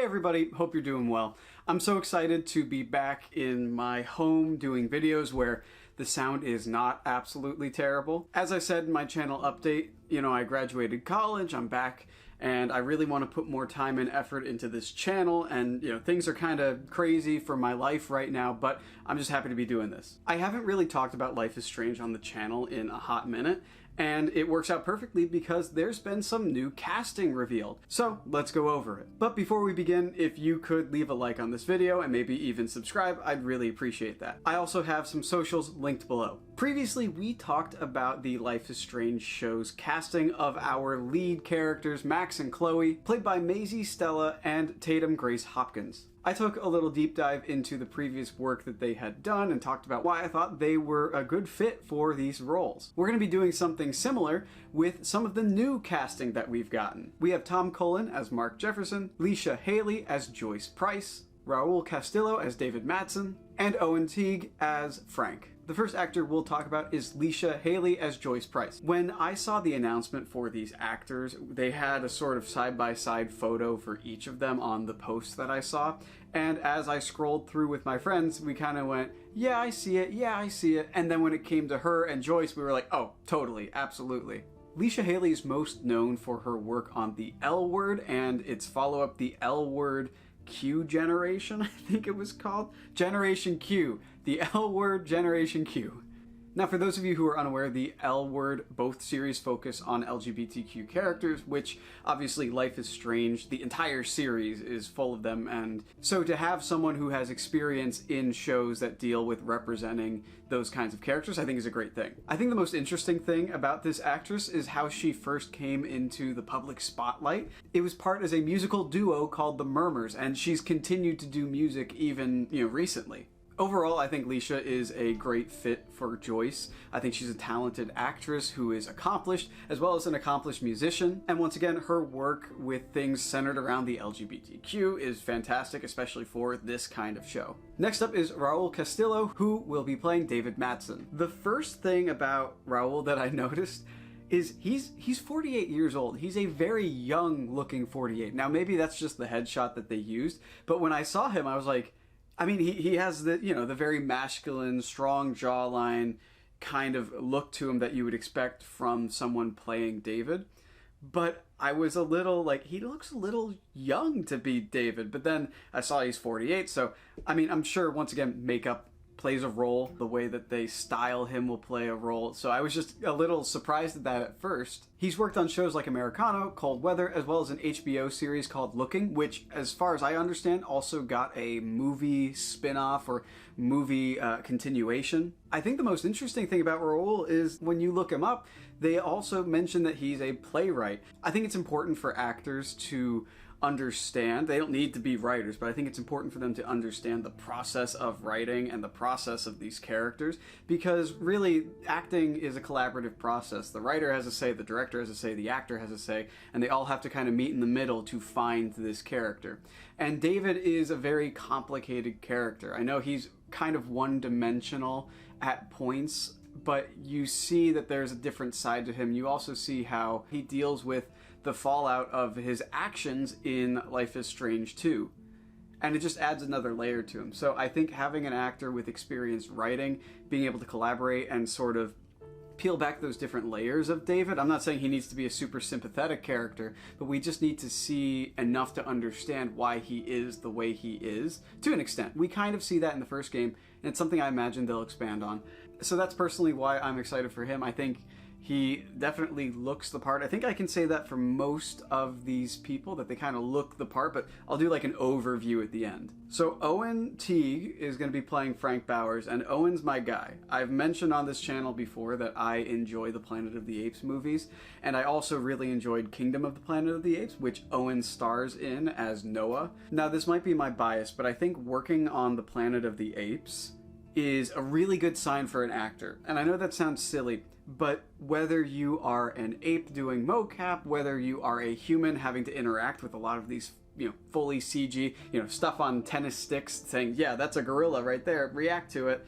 everybody, hope you're doing well. I'm so excited to be back in my home doing videos where the sound is not absolutely terrible. As I said in my channel update, I graduated college, I'm back, and I really want to put more time and effort into this channel, and things are kind of crazy for my life right now, but I'm just happy to be doing this. I haven't really talked about Life is Strange on the channel in a hot minute, and it works out perfectly because there's been some new casting revealed. So let's go over it. But before we begin, if you could leave a like on this video and maybe even subscribe, I'd really appreciate that. I also have some socials linked below. Previously, we talked about the Life is Strange show's casting of our lead characters, Max and Chloe, played by Maisie Stella and Tatum Grace Hopkins. I took a little deep dive into the previous work that they had done and talked about why I thought they were a good fit for these roles. We're going to be doing something similar with some of the new casting that we've gotten. We have Tom Cullen as Mark Jefferson, Leisha Haley as Joyce Price, Raul Castillo as David Madsen, and Owen Teague as Frank. The first actor we'll talk about is Leisha Haley as Joyce Price. When I saw the announcement for these actors, they had a sort of side-by-side photo for each of them on the post that I saw, and as I scrolled through with my friends, we kind of went, yeah, I see it, yeah, I see it, and then when it came to her and Joyce, we were like, oh, totally, absolutely. Leisha Haley is most known for her work on The L Word and its follow-up, The L Word Q Generation, I think it was called. Generation Q. The L Word Generation Q. Now, for those of you who are unaware, the L Word, both series focus on LGBTQ characters, which obviously Life is Strange, the entire series is full of them, and so to have someone who has experience in shows that deal with representing those kinds of characters, I think is a great thing. I think the most interesting thing about this actress is how she first came into the public spotlight. It was part as a musical duo called The Murmurs, and she's continued to do music even, recently. Overall, I think Leisha is a great fit for Joyce. I think she's a talented actress who is accomplished, as well as an accomplished musician. And once again, her work with things centered around the LGBTQ is fantastic, especially for this kind of show. Next up is Raul Castillo, who will be playing David Madsen. The first thing about Raul that I noticed is he's 48 years old. He's a very young looking 48. Now, maybe that's just the headshot that they used, but when I saw him, I was like, he has the, the very masculine, strong jawline kind of look to him that you would expect from someone playing David. But I was a little like, he looks a little young to be David. But then I saw he's 48. So, I'm sure, once again, makeup plays a role. The way that they style him will play a role. So I was just a little surprised at that at first. He's worked on shows like Americano, Cold Weather, as well as an HBO series called Looking, which, as far as I understand, also got a movie spin-off or movie continuation. I think the most interesting thing about Raul is when you look him up, they also mention that he's a playwright. I think it's important for actors to understand, they don't need to be writers, but I think it's important for them to understand the process of writing and the process of these characters, because really acting is a collaborative process. The writer has a say, the director has a say, the actor has a say, and they all have to kind of meet in the middle to find this character. And David is a very complicated character. I know he's kind of one-dimensional at points, but you see that there's a different side to him. You also see how he deals with the fallout of his actions in Life is Strange 2. And it just adds another layer to him. So I think having an actor with experience writing, being able to collaborate and sort of peel back those different layers of David. I'm not saying he needs to be a super sympathetic character, but we just need to see enough to understand why he is the way he is, to an extent. We kind of see that in the first game, and it's something I imagine they'll expand on. So that's personally why I'm excited for him. I think he definitely looks the part. I think I can say that for most of these people, that they kind of look the part, but I'll do like an overview at the end. So Owen Teague is going to be playing Frank Bowers, and Owen's my guy. I've mentioned on this channel before that I enjoy the Planet of the Apes movies, and I also really enjoyed Kingdom of the Planet of the Apes, which Owen stars in as Noah. Now, this might be my bias, but I think working on the Planet of the Apes is a really good sign for an actor. And I know that sounds silly, but whether you are an ape doing mocap, whether you are a human having to interact with a lot of these, fully CG, stuff on tennis sticks saying, yeah, that's a gorilla right there, react to it.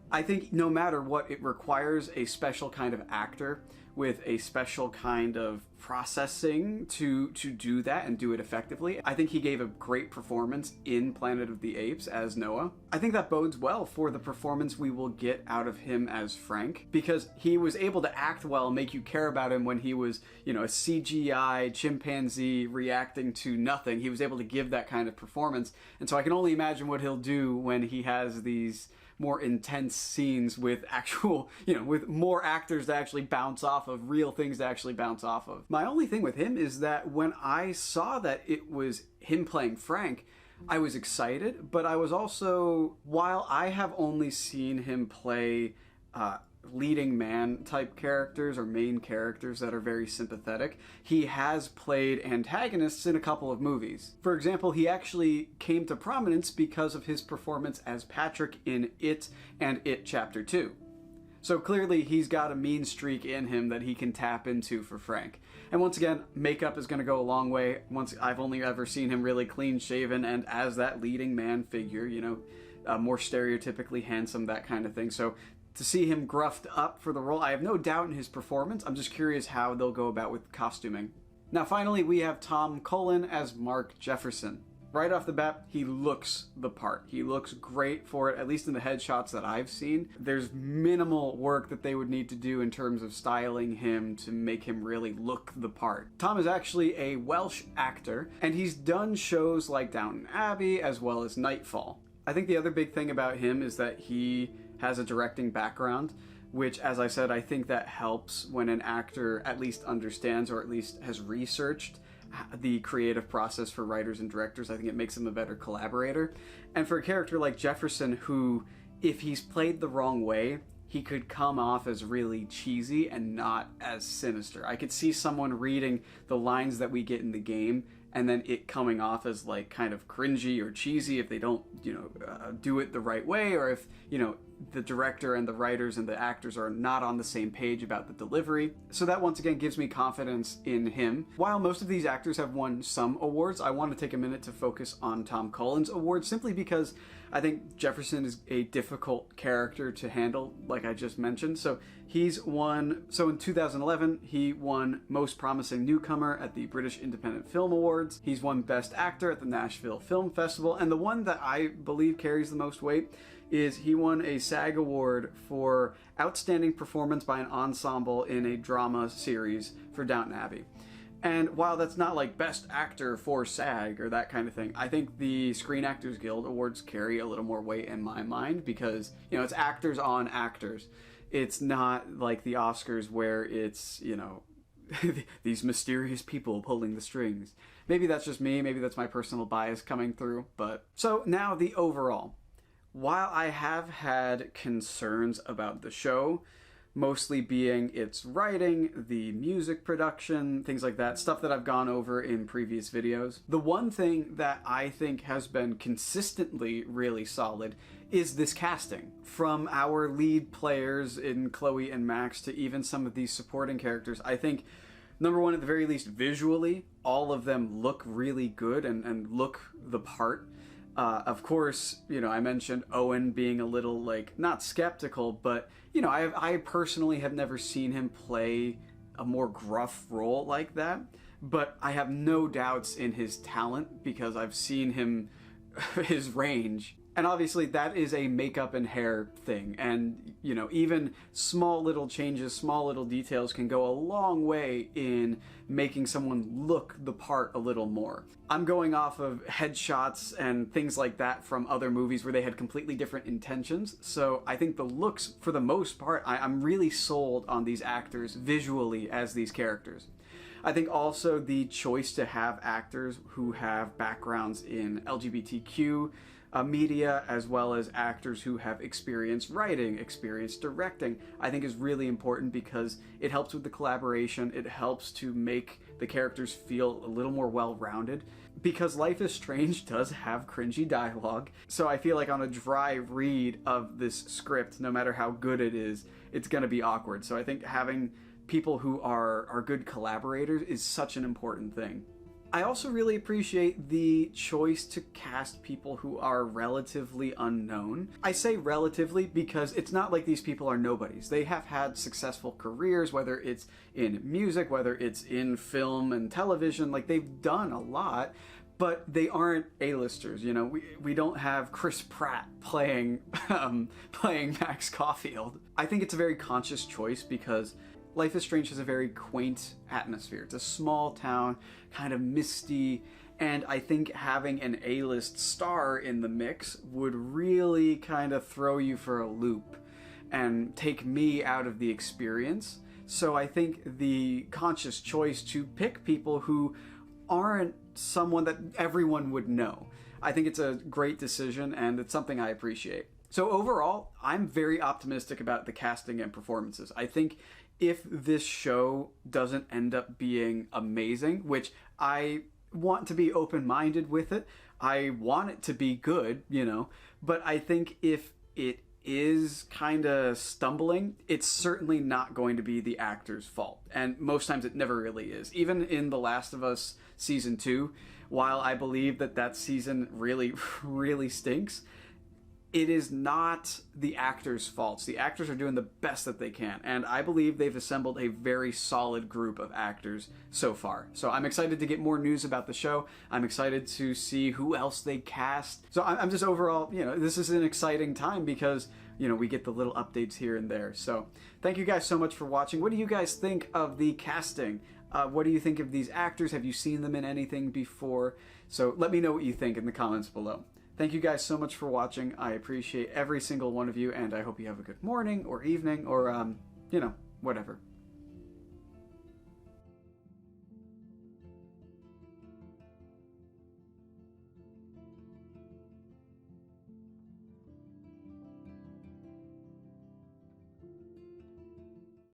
I think no matter what, it requires a special kind of actor with a special kind of processing to do that and do it effectively. I think he gave a great performance in Planet of the Apes as Noah. I think that bodes well for the performance we will get out of him as Frank, because he was able to act well and make you care about him when he was, you know, a CGI chimpanzee reacting to nothing. He was able to give that kind of performance, and so I can only imagine what he'll do when he has these more intense scenes with actual, you know, with more actors to actually bounce off of, real things to actually bounce off of. My only thing with him is that when I saw that it was him playing Frank, I was excited, but I was also, while I have only seen him play leading man type characters or main characters that are very sympathetic, he has played antagonists in a couple of movies. For example, he actually came to prominence because of his performance as Patrick in It and It Chapter 2. So clearly he's got a mean streak in him that he can tap into for Frank. And once again, makeup is going to go a long way. I've only ever seen him really clean shaven and as that leading man figure, you know, more stereotypically handsome, that kind of thing. So to see him gruffed up for the role, I have no doubt in his performance. I'm just curious how they'll go about with costuming. Now finally, we have Tom Cullen as Mark Jefferson. Right off the bat, he looks the part. He looks great for it, at least in the headshots that I've seen. There's minimal work that they would need to do in terms of styling him to make him really look the part. Tom is actually a Welsh actor, and he's done shows like Downton Abbey as well as Nightfall. I think the other big thing about him is that he has a directing background, which, as I said, I think that helps when an actor at least understands or at least has researched the creative process for writers and directors. I think it makes him a better collaborator. And for a character like Jefferson, who, if he's played the wrong way, he could come off as really cheesy and not as sinister. I could see someone reading the lines that we get in the game and then it coming off as like kind of cringy or cheesy if they don't, you know, do it the right way, or if, you know, the director and the writers and the actors are not on the same page about the delivery. So that once again gives me confidence in him. While most of these actors have won some awards, I want to take a minute to focus on Tom Cullen's award, simply because I think Jefferson is a difficult character to handle, like I just mentioned. So he's won, so in 2011, he won Most Promising Newcomer at the British Independent Film Awards. He's won Best Actor at the Nashville Film Festival. And the one that I believe carries the most weight is he won a SAG award for Outstanding Performance by an Ensemble in a Drama Series for Downton Abbey. And while that's not like Best Actor for SAG or that kind of thing, I think the Screen Actors Guild Awards carry a little more weight in my mind because, you know, it's actors on actors. It's not like the Oscars where it's, you know, these mysterious people pulling the strings. Maybe that's just me, maybe that's my personal bias coming through, but... So now the overall. While I have had concerns about the show, mostly being its writing, the music production, things like that, stuff that I've gone over in previous videos, the one thing that I think has been consistently really solid is this casting. From our lead players in Chloe and Max to even some of these supporting characters, I think, number one, at the very least visually, all of them look really good and look the part. Of course, you know, I mentioned Owen being a little, like, not skeptical, but, you know, I personally have never seen him play a more gruff role like that, but I have no doubts in his talent because I've seen him, his range. And obviously that is a makeup and hair thing, and, you know, even small little changes, small little details can go a long way in making someone look the part a little more. I'm going off of headshots and things like that from other movies where they had completely different intentions, so I think the looks, for the most part, I'm really sold on these actors visually as these characters. I think also the choice to have actors who have backgrounds in LGBTQ media, as well as actors who have experience writing, experience directing, I think is really important because it helps with the collaboration, it helps to make the characters feel a little more well-rounded, because Life is Strange does have cringy dialogue, so I feel like on a dry read of this script, no matter how good it is, it's gonna be awkward. So I think having people who are good collaborators is such an important thing. I also really appreciate the choice to cast people who are relatively unknown. I say relatively because it's not like these people are nobodies. They have had successful careers, whether it's in music, whether it's in film and television. Like, they've done a lot, but they aren't A-listers. You know, we don't have Chris Pratt playing playing Max Caulfield. I think it's a very conscious choice because Life is Strange has a very quaint atmosphere. It's a small town, kind of misty, and I think having an A-list star in the mix would really kind of throw you for a loop and take me out of the experience. So I think the conscious choice to pick people who aren't someone that everyone would know, I think it's a great decision, and it's something I appreciate. So overall, I'm very optimistic about the casting and performances. I think if this show doesn't end up being amazing, which I want to be open-minded with it, I want it to be good, you know, but I think if it is kind of stumbling, it's certainly not going to be the actor's fault. And most times it never really is. Even in The Last of Us Season 2, while I believe that that season really, really stinks, it is not the actors' faults. The actors are doing the best that they can, and I believe they've assembled a very solid group of actors so far. So I'm excited to get more news about the show. I'm excited to see who else they cast. So I'm just overall, you know, this is an exciting time because, you know, we get the little updates here and there. So thank you guys so much for watching. What do you guys think of the casting? What do you think of these actors? Have you seen them in anything before? So let me know what you think in the comments below. Thank you guys so much for watching. I appreciate every single one of you, and I hope you have a good morning or evening or, you know, whatever.